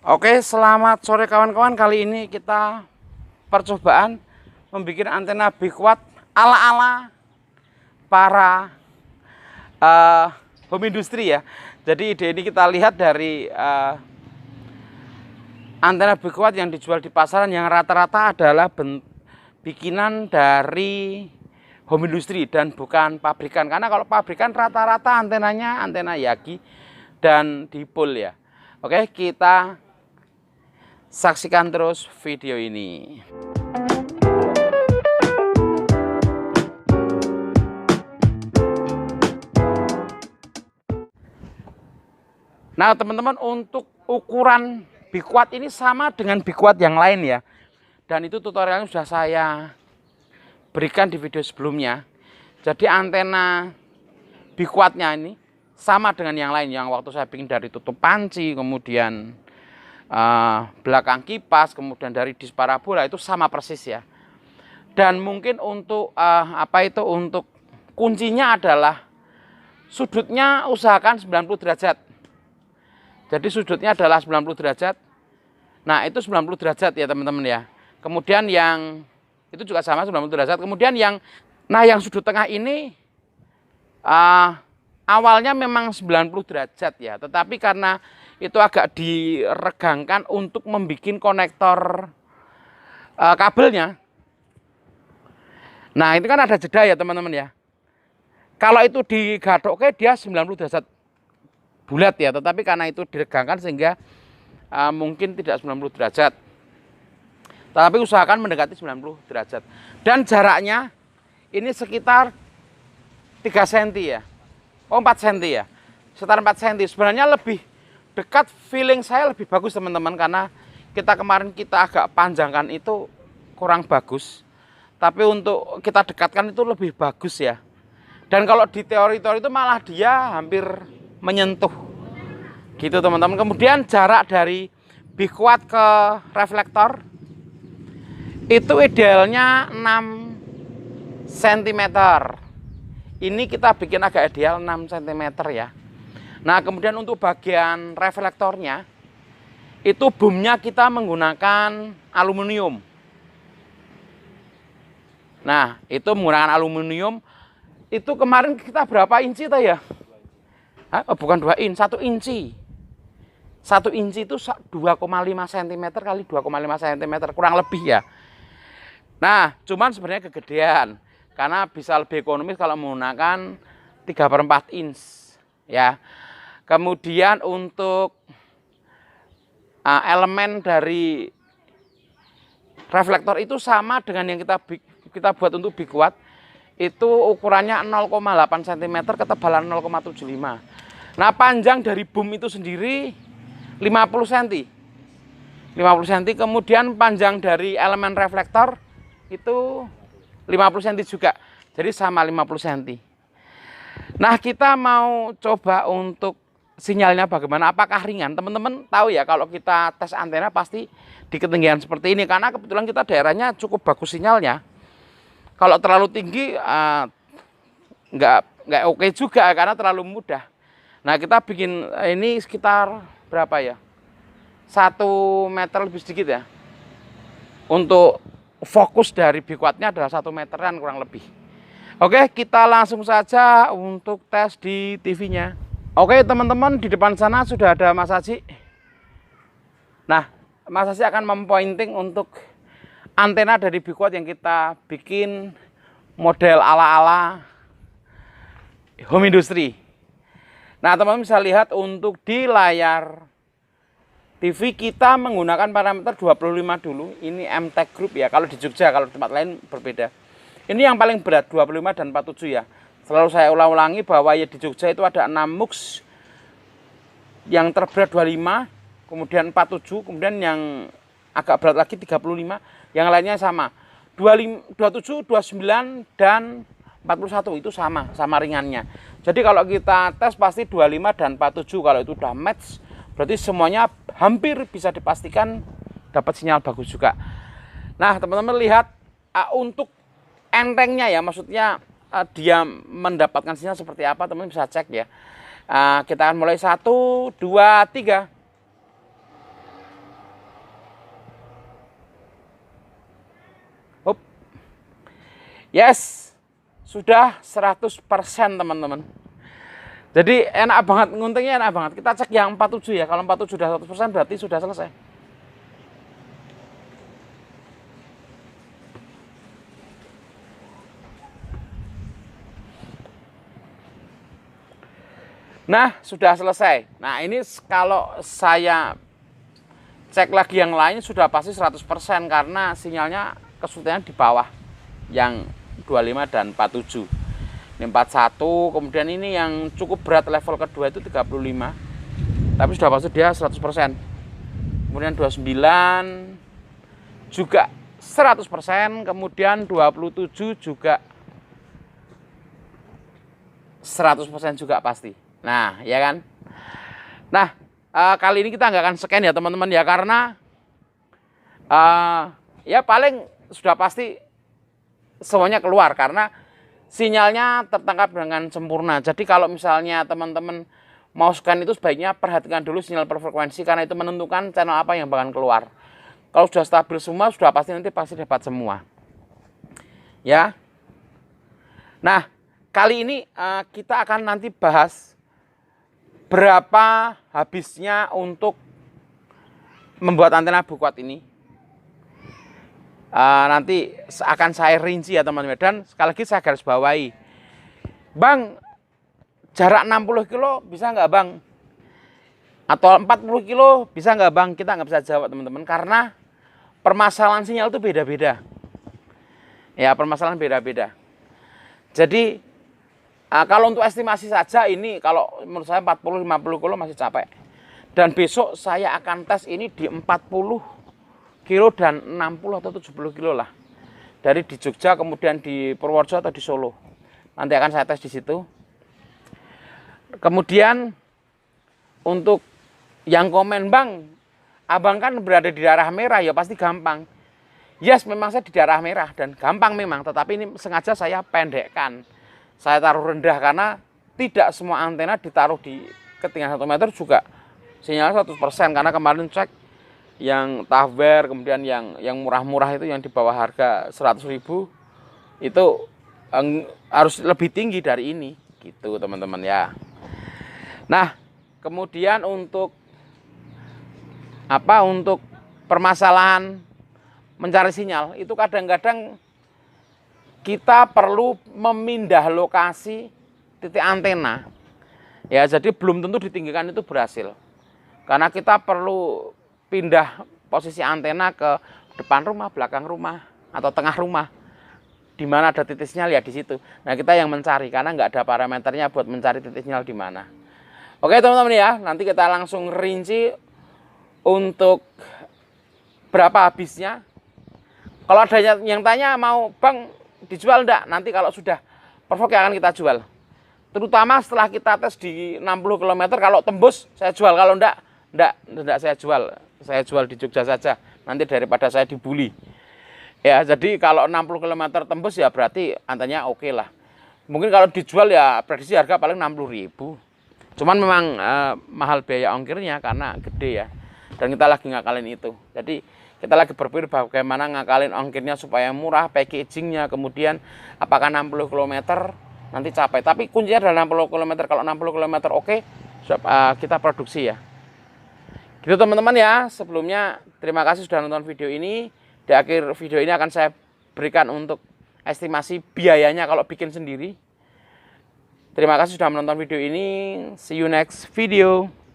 Oke, selamat sore kawan-kawan. Kali ini kita percobaan membuat antena big watt ala-ala para home industry ya. Jadi ide ini kita lihat dari antena big watt yang dijual di pasaran yang rata-rata adalah bikinan dari home industry dan bukan pabrikan. Karena kalau pabrikan rata-rata antenanya antena Yagi dan dipol ya. Oke, kita saksikan terus video ini. Nah teman-teman, untuk ukuran big watt ini sama dengan big watt yang lain ya. Dan itu tutorialnya sudah saya berikan di video sebelumnya. Jadi antena big wattnya ini sama dengan yang lain. Yang waktu saya bikin dari tutup panci, kemudian belakang kipas, kemudian dari dis parabola, itu sama persis ya. Dan mungkin untuk untuk kuncinya adalah sudutnya usahakan 90 derajat. Jadi sudutnya adalah 90 derajat. Nah itu 90 derajat ya teman-teman ya. Kemudian yang itu juga sama 90 derajat. Kemudian yang sudut tengah ini awalnya memang 90 derajat ya. Tetapi karena itu agak diregangkan untuk membuat konektor kabelnya. Nah, ini kan ada jeda ya teman-teman ya. Kalau itu digadok dia 90 derajat bulat ya, tetapi karena itu diregangkan sehingga mungkin tidak 90 derajat. Tetapi usahakan mendekati 90 derajat. Dan jaraknya ini sekitar 3 cm ya. Oh, 4 cm ya. Sekitar 4 cm. Sebenarnya lebih dekat, feeling saya lebih bagus teman-teman, karena kemarin kita agak panjangkan itu kurang bagus, tapi untuk kita dekatkan itu lebih bagus ya. Dan kalau di teori-teori itu malah dia hampir menyentuh gitu teman-teman. Kemudian jarak dari big watt ke reflektor itu idealnya 6 cm. Ini kita bikin agak ideal 6 cm ya. Nah kemudian untuk bagian reflektornya itu boomnya kita menggunakan aluminium. Nah itu menggunakan aluminium. Itu kemarin kita berapa inci tuh ya? Bukan 2 inci, 1 inci. 1 inci itu 2,5 cm kali 2,5 cm kurang lebih ya. Nah cuman sebenarnya kegedean, karena bisa lebih ekonomis kalau menggunakan 3/4 inch ya. Kemudian untuk elemen dari reflektor itu sama dengan yang kita buat untuk big watt. Itu ukurannya 0,8 cm, ketebalan 0,75. Nah panjang dari boom itu sendiri 50 cm. 50 cm. Kemudian panjang dari elemen reflektor itu 50 cm juga. Jadi sama 50 cm. Nah kita mau coba untuk sinyalnya bagaimana, apakah ringan. Teman-teman tahu ya, kalau kita tes antena pasti di ketinggian seperti ini, karena kebetulan kita daerahnya cukup bagus sinyalnya. Kalau terlalu tinggi nggak oke juga, karena terlalu mudah. Nah kita bikin ini sekitar berapa ya, 1 meter lebih sedikit ya. Untuk fokus dari big wattnya adalah 1 meteran kurang lebih. Oke, kita langsung saja untuk tes di TV-nya. Oke teman-teman, di depan sana sudah ada Mas Haji. Nah, Mas Haji akan mempointing untuk antena dari big watt yang kita bikin model ala-ala home industry. Nah teman-teman bisa lihat untuk di layar TV kita menggunakan parameter 25 dulu. Ini MTech Group ya, kalau di Jogja, kalau di tempat lain berbeda. Ini yang paling berat 25 dan 47 ya. Selalu saya ulang-ulangi bahwa ya di Jogja itu ada 6 MUX, yang terberat 25, kemudian 47, kemudian yang agak berat lagi 35, yang lainnya sama. 27, 29 dan 41 itu sama ringannya. Jadi kalau kita tes pasti 25 dan 47, kalau itu udah match berarti semuanya hampir bisa dipastikan dapat sinyal bagus juga. Nah teman-teman lihat untuk entengnya ya, maksudnya dia mendapatkan sinyal seperti apa, teman-teman bisa cek ya. Kita akan mulai 1, 2, 3. Yes, sudah 100% teman-teman. Jadi enak banget, nguntingnya enak banget. Kita cek yang 47 ya. Kalau 47 sudah 100% berarti sudah selesai. Nah, sudah selesai. Nah, ini kalau saya cek lagi yang lain sudah pasti 100% karena sinyalnya kesulitannya di bawah yang 25 dan 47. Ini 41, kemudian ini yang cukup berat level kedua itu 35. Tapi sudah pasti dia 100%. Kemudian 29 juga 100%, kemudian 27 juga 100% juga pasti. Nah, ya kan? Nah, kali ini kita nggak akan scan ya teman-teman ya, karena ya paling sudah pasti semuanya keluar karena sinyalnya tertangkap dengan sempurna. Jadi kalau misalnya teman-teman mau scan itu sebaiknya perhatikan dulu sinyal per frekuensi karena itu menentukan channel apa yang bakal keluar. Kalau sudah stabil semua sudah pasti nanti pasti dapat semua. Ya. Nah, kali ini kita akan nanti bahas berapa habisnya untuk membuat antena bukuat ini. Nanti akan saya rinci ya teman-teman. Dan sekali lagi saya garis bawahi, Bang, jarak 60 kilo bisa nggak Bang? Atau 40 kilo bisa nggak Bang? Kita nggak bisa jawab teman-teman karena permasalahan sinyal itu beda-beda. Ya, permasalahan beda-beda. Jadi kalau untuk estimasi saja ini kalau menurut saya 40-50 kilo masih capek. Dan besok saya akan tes ini di 40 kilo dan 60 atau 70 kilo lah. Dari di Jogja kemudian di Purworejo atau di Solo. Nanti akan saya tes di situ. Kemudian untuk yang komen, Bang, Abang kan berada di daerah merah, ya pasti gampang. Yes, memang saya di daerah merah dan gampang memang, tetapi ini sengaja saya pendekkan. Saya taruh rendah karena tidak semua antena ditaruh di ketinggian 1 meter juga sinyalnya 100%. Karena kemarin cek yang Tavber, kemudian yang murah-murah itu yang di bawah harga 100.000 itu harus lebih tinggi dari ini gitu teman-teman ya. Nah, kemudian untuk permasalahan mencari sinyal itu kadang-kadang kita perlu memindah lokasi titik antena. Ya, jadi belum tentu ditinggikan itu berhasil. Karena kita perlu pindah posisi antena ke depan rumah, belakang rumah, atau tengah rumah. Di mana ada titik sinyal ya di situ. Nah, kita yang mencari karena nggak ada parameternya buat mencari titik sinyal di mana. Oke, teman-teman ya, nanti kita langsung rinci untuk berapa habisnya. Kalau ada yang tanya mau Bang dijual enggak? Nanti kalau sudah perfect akan kita jual. Terutama setelah kita tes di 60 km, kalau tembus saya jual, kalau enggak saya jual. Saya jual di Jogja saja. Nanti daripada saya dibully. Ya, jadi kalau 60 km tembus ya berarti antenanya oke lah. Mungkin kalau dijual ya prediksi harga paling 60.000. Cuman memang mahal biaya ongkirnya karena gede ya. Dan kita lagi ngakalin itu. Jadi kita lagi berpikir bagaimana ngakalin ongkirnya supaya murah, packagingnya, kemudian apakah 60 km nanti capai. Tapi kuncinya adalah 60 km. Kalau 60 km oke, kita produksi ya. Gitu teman-teman ya. Sebelumnya terima kasih sudah nonton video ini. Di akhir video ini akan saya berikan untuk estimasi biayanya kalau bikin sendiri. Terima kasih sudah menonton video ini. See you next video.